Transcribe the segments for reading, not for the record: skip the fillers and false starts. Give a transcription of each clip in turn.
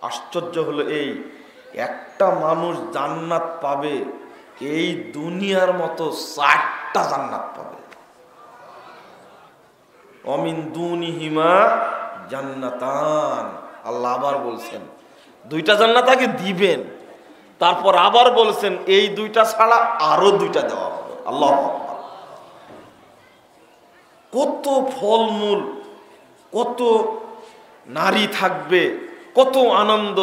আশ্চর্য হলো এই, একটা মানুষ জান্নাত পাবে এই দুনিয়ার মতো 4টা জান্নাত পাবে। অমিন দুনিহিমা জান্নাতান, আল্লাহ আবার বলছেন 2টা জান্নাত আগে দিবেন, তারপর আবার বলছেন এই 2টা ছাড়া আরো 2টা দেওয়া হবে। আল্লাহু আকবার। কত ফলমূল, কত নারী থাকবে, কত আনন্দ,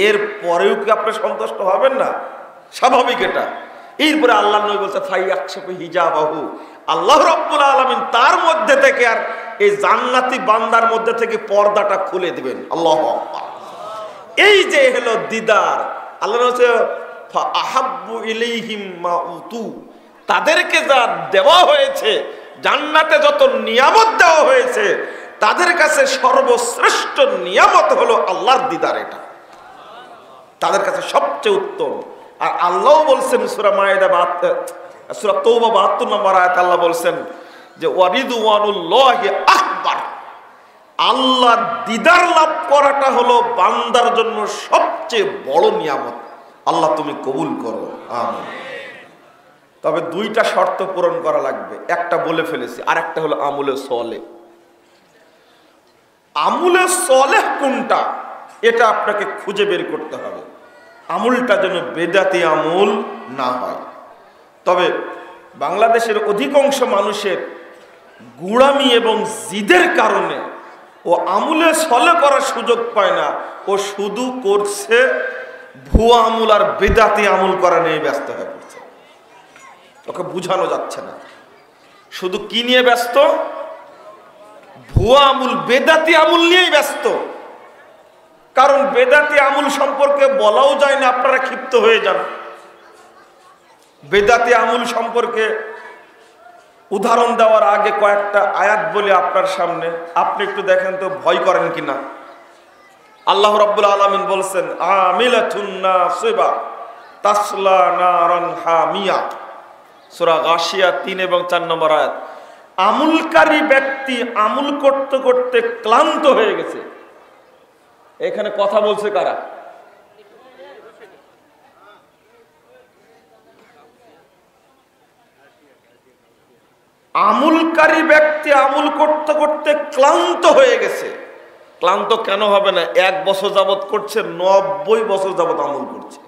এর পরেও কি আপনি সন্তুষ্ট হবেন না? স্বাভাবিক এটা। এরপরে আল্লাহ নবী বলছে ফাইয়াকশাফু হিজাবাহু, আল্লাহ রাব্বুল আলামিন তার মধ্যে থেকে আর এই জান্নাতি বান্দার মধ্যে থেকে পর্দাটা খুলে দিবেন। আল্লাহু আকবার। এই যে হলো দিদার, আল্লাহ বলছে ফাআহাব্বু ইলাইহিম মা উতু, তাদেরকে যা দেওয়া হয়েছে, জান্নাতে যত নিয়ামত দেওয়া হয়েছে, তাদের কাছে সর্বশ্রেষ্ঠ নিয়ামত হলো আল্লাহর দিদার। এটা তাদের কাছে সবচেয়ে উত্তম। আর আল্লাহ বলছেন সূরা মায়েদা সূরা তাওবা 72 নম্বর আয়াত, আল্লাহ বলছেন যে ওয়ারিদওয়ানুল্লাহি আকবার, আল্লাহর দিদার লাভ করাটা হলো বান্দার জন্য সবচেয়ে বড় নিয়ামত। আল্লাহ তুমি কবুল করো, আমিন। তবে 2টা শর্ত পূরণ করা লাগবে, একটা বলে ফেলেছি, আর একটা হলো আমলে সলেহ। আমলে সলেহ কোনটা এটা আপনাকে খুঁজে বের করতে হবে। আমলটা যেন বেদাতি আমল না হয়। তবে বাংলাদেশের অধিকাংশ মানুষের গুড়ামি এবং জিদের কারণে ও আমলে সলে করার সুযোগ পায় না, ও শুধু করছে ভুয়া আমল আর বেদাতি আমল করা নিয়ে ব্যস্ত হয়ে পড়ছে। ওকে বুঝানো যাচ্ছে না, শুধু কি নিয়ে ব্যস্ত? ভুয়া আমল, বেদাতি আমল নিয়েই ব্যস্ত। কারণ বেদাতি আমল সম্পর্কে বলাও যায় না, আপনারা ক্ষিপ্ত হয়ে যান। বেদাতি আমল সম্পর্কে উদাহরণ দেওয়ার আগে কয়েকটা আয়াত বলি আপনার সামনে, আপনি একটু দেখেন তো ভয় করেন কিনা। আল্লাহ রাব্বুল আলামিন বলছেন আমিলাতুন নাসিবা তাসলা নারান হামিয়া, সূরা গাশিয়া 3 এবং 4 নম্বর আয়াত। আমলকারী ব্যক্তি আমল করতে করতে ক্লান্ত হয়ে গেছে। এখানে কথা বলছে কারা? আমলকারী ব্যক্তি আমল করতে করতে ক্লান্ত হয়ে গেছে। ক্লান্ত কেন হবে না? 1 বছর যাবত করছে, 90 বছর যাবত আমল করছে।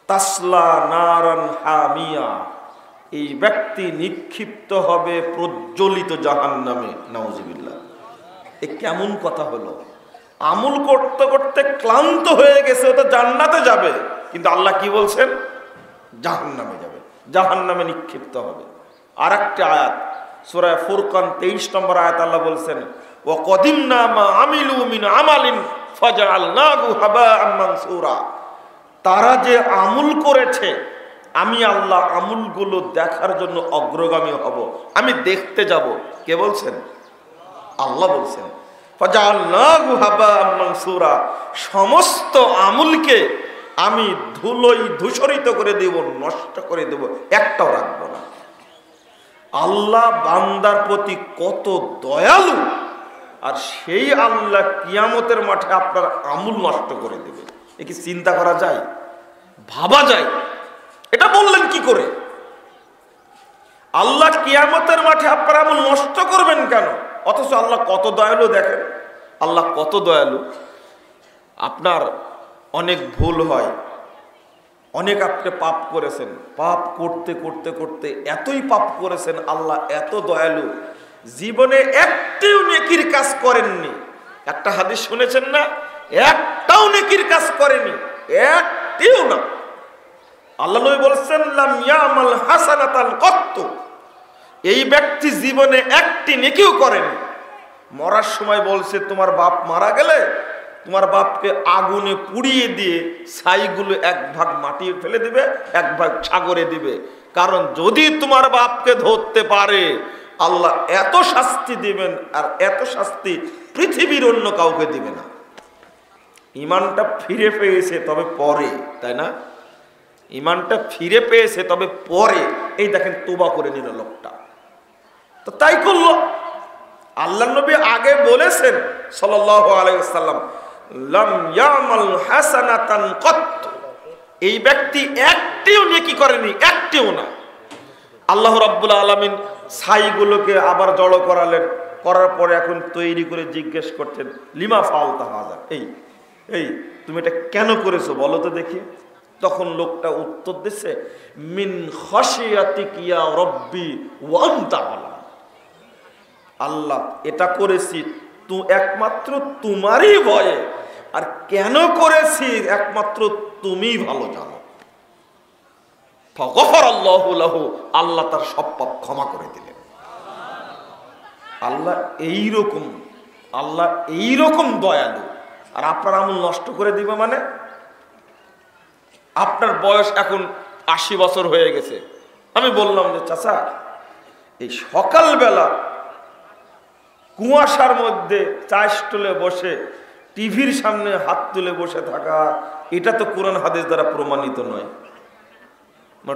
তাসলা নারান হামিয়া, এই ব্যক্তি নিক্ষিপ্ত হবে প্রজ্বলিত জাহান্নামে। নাউজুবিল্লাহ। এ কেমন কথা হলো? আমল করতে করতে ক্লান্ত হয়ে গেছে, ও তো জান্নাতে যাবে, কিন্তু আল্লাহ কি বলছেন? জাহান্নামে যাবে, জাহান্নামে নিক্ষিপ্ত হবে। আর একটা আয়াত সূরা ফুরকান 23 নম্বর আয়াত, আল্লাহ বলছেন ওয়া কদিমনা মা আমিলু মিন আমালিন ফাজআলনাহু হাবাআন মানসুরা, তারা যে আমল করেছে আমি আল্লাহ আমলগুলো দেখার জন্য অগ্রগামী হব, আমি দেখতে যাব। কে বলছেন? আল্লাহ বলছেন ফাজআলনাহু হাবাআন মানসুরা, সমস্ত আমলকে আমি ধুলোয় ধূসরিত করে দেব, নষ্ট করে দেব, একটাও রাখবো না। আল্লাহ বান্দার প্রতি কত দয়ালু, আর সেই আল্লাহ কিয়ামতের মাঠে আপনার আমল নষ্ট করে দেবে। এ কি চিন্তা করা যায়? ভাবা যায়? এটা বললেন কি করে? আল্লাহ কিয়ামতের মাঠে আপনার আমল নষ্ট করবেন কেন? অথচ আল্লাহ কত দয়ালু, দেখেন আল্লাহ কত দয়ালু। আপনার অনেক ভুল হয়, অনেক আপনি পাপ করেছেন, পাপ করতে করতে করতে এতই পাপ করেছেন, আল্লাহ এত দয়ালু, জীবনে একটিও নেকির কাজ করেননি। একটা হাদিস শুনেছেন না? একটাও নেকির কাজ করেনি, একটিও না। আল্লাহ নবী বলছেন লাম ইয়ামাল হাসানাতান কত্তু, এই ব্যক্তি জীবনে একটি নেকিও করেনি। মরার সময় বলছে তোমার বাপ মারা গেলে তোমার বাপকে আগুনে পুড়িয়ে দিয়ে ছাইগুলো 1 ভাগ মাটি ফেলে দিবে, 1 ভাগ সাগরে দিবে, কারণ যদি তোমার বাপকে ধরতে পারে আল্লাহ এত শাস্তি দিবেন, আর এত শাস্তি পৃথিবীর অন্য কাউকে দিবে না। ঈমানটা ফিরে পেয়েছে তবে পরে, তাই না? ঈমানটা ফিরে পেয়েছে তবে পরে। এই দেখেন তওবা করে নিল লোকটা, তো তাই করলো। আল্লাহ নবী আগে বলেছেন সাল্লাল্লাহু আলাইহি ওয়াসাল্লাম লাম ইয়ামাল হাসানাতান কত, এই ব্যক্তি একটিও নেকি করেনি, একটিও না। আল্লাহ রাব্বুল আলামিন ছাইগুলোকে আবার জড়ো করালেন, করার পরে এখন তৈরি করে জিজ্ঞেস করছেন লিমা ফাআলতা হাযা, এই তুমি এটা কেন করেছো বলো তো দেখি। তখন লোকটা উত্তর দিচ্ছে মিন খাশিয়াতিক ইয়া রাব্বি ওয়া আনতা আলাম, আল্লাহ এটা করেছি তো একমাত্র তোমারই ভয়ে, আর কেন করেছি একমাত্র তুমিই ভালো জানো। ফাগফারাল্লাহু লাহু, আল্লাহ তার সব পাপ ক্ষমা করে দিলেন। আল্লাহ এইরকম দয়ালু। আর আপনার আমল নষ্ট করে দিবে মানে? আপনার বয়স এখন 80 বছর হয়ে গেছে। আমি বললাম যে চাচা, এই সকালবেলা কুয়াশার মধ্যে চা স্টলে বসে টিভির সামনে হাত তুলে বসে থাকা, এটা তো কোরআন হাদিস দ্বারা প্রমাণিত নয়।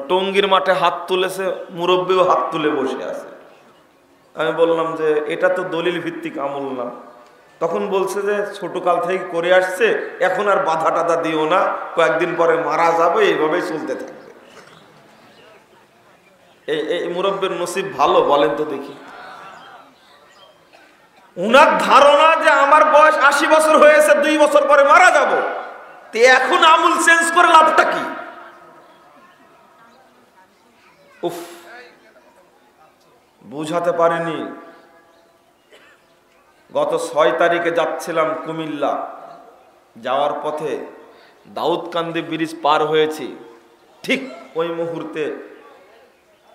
টঙ্গীর মাঠে হাত তুলেছে, মুরব্বীও হাত তুলে বসে আছে। আমি বললাম যে এটা তো দলিল ভিত্তিক আমল না। তখন বলছে যে ছোটকাল থেকে করে আসছে, এখন আর বাধা টাধা দিও না, কয়েকদিন পরে মারা যাবে, এইভাবেই চলতে থাকবে। এই মুরব্বীর নসিব ভালো বলেন তো দেখি। উনার ধারণা যে আমার বয়স 80 বছর হয়েছে, 2 বছর পরে মারা যাব, তে এখন আমল চেঞ্জ করে লাভটা কি? উফ, বুঝাতে পারিনি। গত 6 তারিখে যাচ্ছিলাম কুমিল্লা, যাওয়ার পথে দাউদকান্দি ব্রিজ পার হয়েছি। ঠিক ওই মুহূর্তে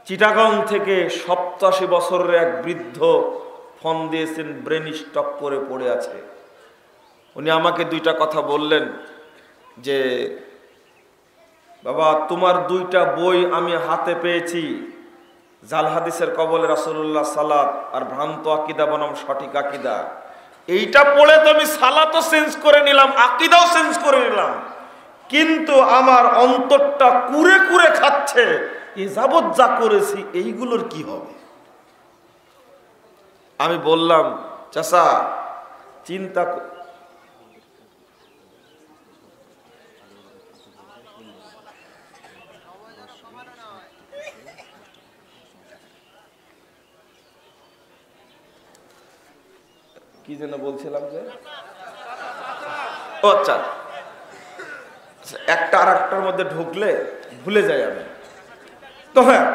চিটাগাং থেকে 87 বছরের এক বৃদ্ধ ফোন দিয়েছেন, ব্রেন স্ট্রোক করে পড়ে আছে। উনি আমাকে 2টা কথা বললেন যে বাবা, তোমার 2টা বই আমি হাতে পেয়েছি, জাল হাদিসের কবলে রাসূলুল্লাহ সালাত আর ভ্রান্ত আকীদা বনাম সঠিক আকীদা। এইটা পড়ে তো আমি সালাতও চেঞ্জ করে নিলাম, আকীদাও চেঞ্জ করে নিলাম, কিন্তু আমার অন্তরটা কুরে কুরে খাচ্ছে। এ যাবৎ যা করেছি এইগুলোর কি হবে? আমি বললাম চাচা চিন্তা কি যেন বলছিলাম যে আচ্ছা, একটা আর একটার মধ্যে ঢুকলে ভুলে যাই আমি। তো হ্যাঁ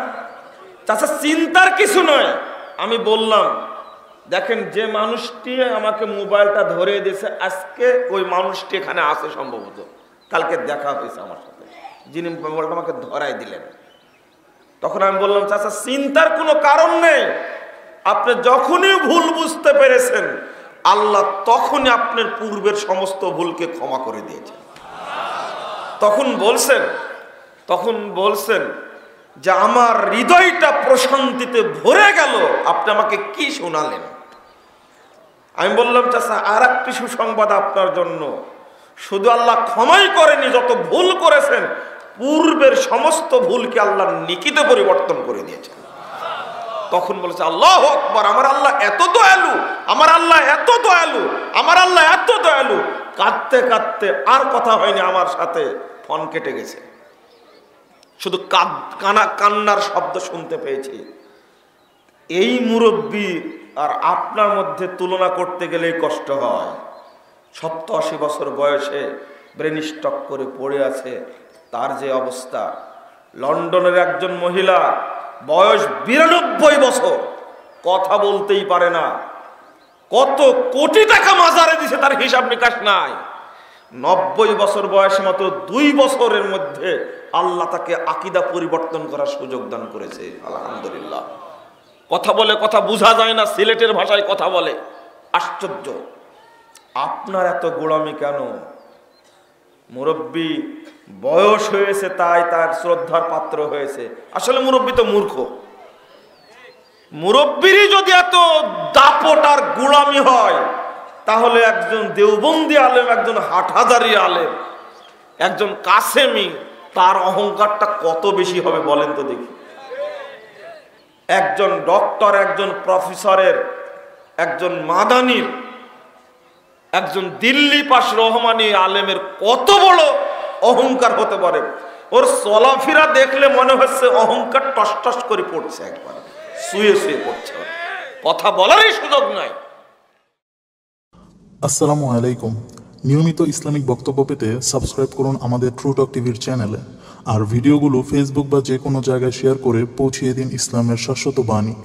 চাচা, চিন্তার কিছু নয়। আমি বললাম দেখেন, যে মানুষটি আমাকে মোবাইলটা ধরে দিয়েছে আজকে, ওই মানুষটি এখানে আছে সম্ভবত, কালকে দেখা হয়েছে আমার সাথে, যিনি মোবাইলটা আমাকে ধরাই দিলেন। তখন আমি বললাম চাচা, চিন্তার কোনো কারণ নেই। আপনি যখনই ভুল বুঝতে পেরেছেন, আল্লাহ তখনই আপনার পূর্বের সমস্ত ভুলকে ক্ষমা করে দিয়েছেন। তখন বলছেন যে আমার হৃদয়টা প্রশান্তিতে ভরে গেল, আপনি আমাকে কি শোনালেন? আমি বললাম চাচা, আর একটি সুসংবাদ আপনার জন্য, শুধু আল্লাহ ক্ষমাই করেনি, যত ভুল করেছেন পূর্বের সমস্ত ভুলকে আল্লাহ নেকিতে পরিবর্তন করে দিয়েছেন। তখন বলেছে আল্লাহু আকবার, আমার আল্লাহ এত দয়ালু, আমার আল্লাহ এত দয়ালু, আমার আল্লাহ এত দয়ালু। কাঁদতে কাঁদতে আর কথা হয়নি আমার সাথে, ফোন কেটে গেছে। শুধু কান্নার শব্দ শুনতে পেয়েছি। এই মুরব্বী আর আপনার মধ্যে তুলনা করতে গেলেই কষ্ট হয়। 87 বছর বয়সে ব্রেন স্ট্রোক করে পড়ে আছে, তার যে অবস্থা। লন্ডনের একজন মহিলা, বয়স 92 বছর, কথা বলতেই পারে না, কত কোটি টাকা মাজারে দিছে তার হিসাব নিকাশ নাই। 90 বছর বয়সে মাত্র 2 বছরের মধ্যে আল্লাহ তাকে আকীদা পরিবর্তন করার সুযোগ দান করেছে। আলহামদুলিল্লাহ। কথা বলে, কথা বোঝা যায় না, সিলেটের ভাষায় কথা বলে। আশ্চর্য, আপনার এত গোলামি কেন? মুরব্বী বয়স হয়েছে তাই তার শ্রদ্ধার পাত্র হয়েছে। আসলে মুরব্বী তো মূর্খ। মুরব্বীরই যদি এত দাপট আর গোলামি হয়, তাহলে একজন দেওবন্দি আলেম, একজন হাটহাজারি আলেম, একজন কাসেমি, তার অহংকারটা কত বেশি হবে বলেন তো দেখি। একজন ডক্টর, একজন প্রফেসরের, একজন মাদানির, একজন দিল্লি পাস রহমানি আলেমের কত বড় অহংকার হতে পারে। ওর চলাফেরা দেখলে মনে হচ্ছে অহংকার টস টস করে পড়ছে, একবার শুয়ে শুয়ে পড়ছে, কথা বলারই সুযোগ নাই। আসসালামু আলাইকুম। নিয়মিত ইসলামিক বক্তব্য পেতে সাবস্ক্রাইব করুন আমাদের ট্রু টক টিভির চ্যানেলে, আর ভিডিওগুলো ফেসবুক বা যে কোনো জায়গায় শেয়ার করে পৌঁছিয়ে দিন ইসলামের শাশ্বত বাণী।